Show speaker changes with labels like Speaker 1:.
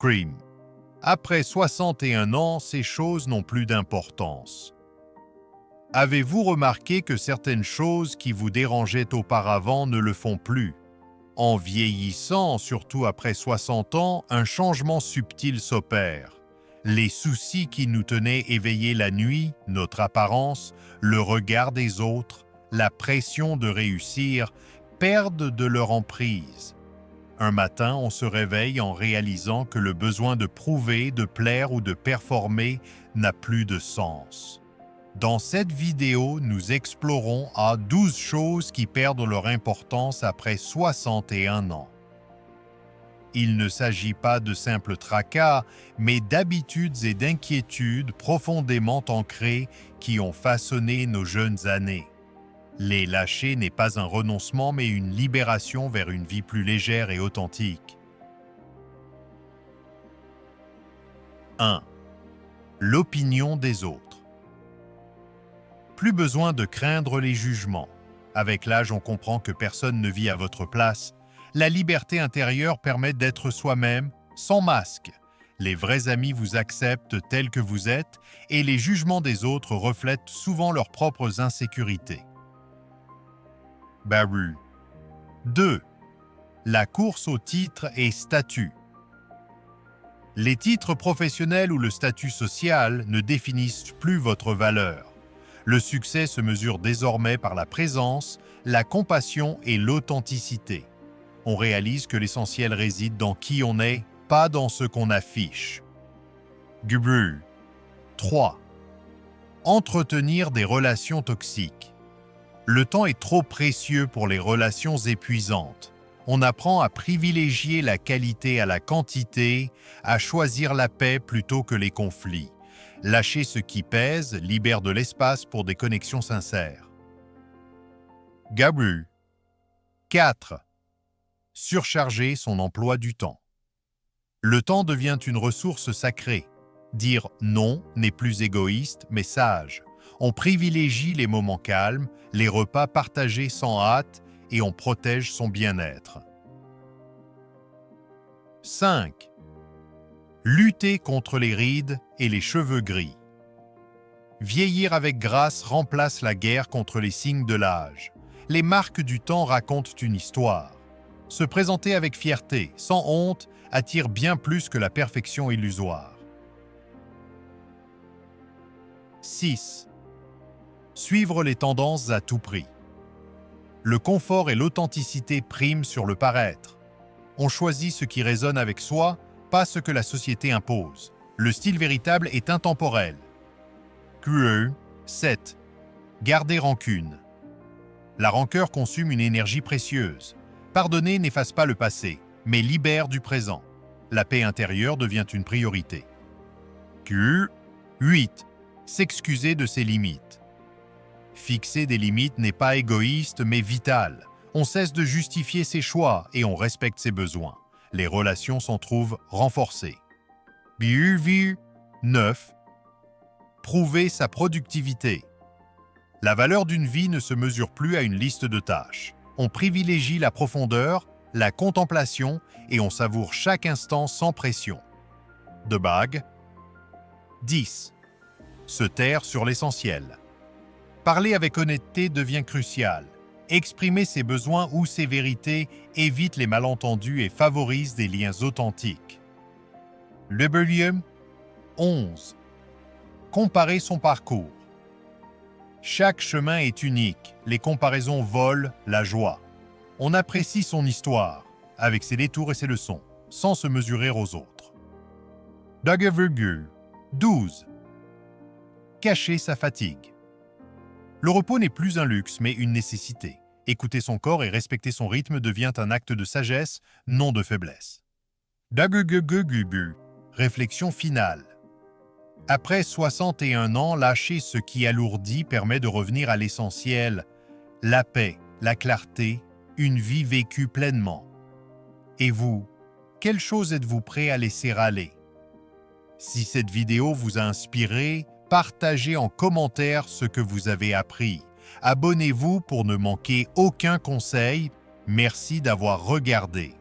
Speaker 1: Scream. Après 61 ans, ces choses n'ont plus d'importance. Avez-vous remarqué que certaines choses qui vous dérangeaient auparavant ne le font plus? En vieillissant, surtout après 60 ans, un changement subtil s'opère. Les soucis qui nous tenaient éveillés la nuit, notre apparence, le regard des autres, la pression de réussir, perdent de leur emprise. Un matin, on se réveille en réalisant que le besoin de prouver, de plaire ou de performer n'a plus de sens. Dans cette vidéo, nous explorons 12 choses qui perdent leur importance après 61 ans. Il ne s'agit pas de simples tracas, mais d'habitudes et d'inquiétudes profondément ancrées qui ont façonné nos jeunes années. Les lâcher n'est pas un renoncement, mais une libération vers une vie plus légère et authentique. 1. L'opinion des autres. Plus besoin de craindre les jugements. Avec l'âge, on comprend que personne ne vit à votre place. La liberté intérieure permet d'être soi-même, sans masque. Les vrais amis vous acceptent tels que vous êtes et les jugements des autres reflètent souvent leurs propres insécurités. Baru. 2. La course aux titres et statuts. Les titres professionnels ou le statut social ne définissent plus votre valeur. Le succès se mesure désormais par la présence, la compassion et l'authenticité. On réalise que l'essentiel réside dans qui on est, pas dans ce qu'on affiche. Gubru. 3. Entretenir des relations toxiques. Le temps est trop précieux pour les relations épuisantes. On apprend à privilégier la qualité à la quantité, à choisir la paix plutôt que les conflits. Lâcher ce qui pèse libère de l'espace pour des connexions sincères. Gabru. 4. Surcharger son emploi du temps. Le temps devient une ressource sacrée. Dire non n'est plus égoïste, mais sage. On privilégie les moments calmes, les repas partagés sans hâte et on protège son bien-être. 5. Lutter contre les rides et les cheveux gris. Vieillir avec grâce remplace la guerre contre les signes de l'âge. Les marques du temps racontent une histoire. Se présenter avec fierté, sans honte, attire bien plus que la perfection illusoire. 6. Suivre les tendances à tout prix. Le confort et l'authenticité priment sur le paraître. On choisit ce qui résonne avec soi, pas ce que la société impose. Le style véritable est intemporel. QE. 7. Garder rancune. La rancœur consomme une énergie précieuse. Pardonner n'efface pas le passé, mais libère du présent. La paix intérieure devient une priorité. QE. 8. S'excuser de ses limites. Fixer des limites n'est pas égoïste, mais vital. On cesse de justifier ses choix et on respecte ses besoins. Les relations s'en trouvent renforcées. BUV 9. Prouver sa productivité. La valeur d'une vie ne se mesure plus à une liste de tâches. On privilégie la profondeur, la contemplation et on savoure chaque instant sans pression. De bague. 10. Se taire sur l'essentiel. Parler avec honnêteté devient crucial. Exprimer ses besoins ou ses vérités évite les malentendus et favorise des liens authentiques. Lebelium 11. Comparer son parcours. Chaque chemin est unique, les comparaisons volent la joie. On apprécie son histoire, avec ses détours et ses leçons, sans se mesurer aux autres. Dagevergur 12. Cacher sa fatigue. Le repos n'est plus un luxe, mais une nécessité. Écouter son corps et respecter son rythme devient un acte de sagesse, non de faiblesse. Dagegegegubu. Réflexion finale. Après 61 ans, lâcher ce qui alourdit permet de revenir à l'essentiel, la paix, la clarté, une vie vécue pleinement. Et vous, quelle chose êtes-vous prêt à laisser aller? Si cette vidéo vous a inspiré, partagez en commentaire ce que vous avez appris. Abonnez-vous pour ne manquer aucun conseil. Merci d'avoir regardé.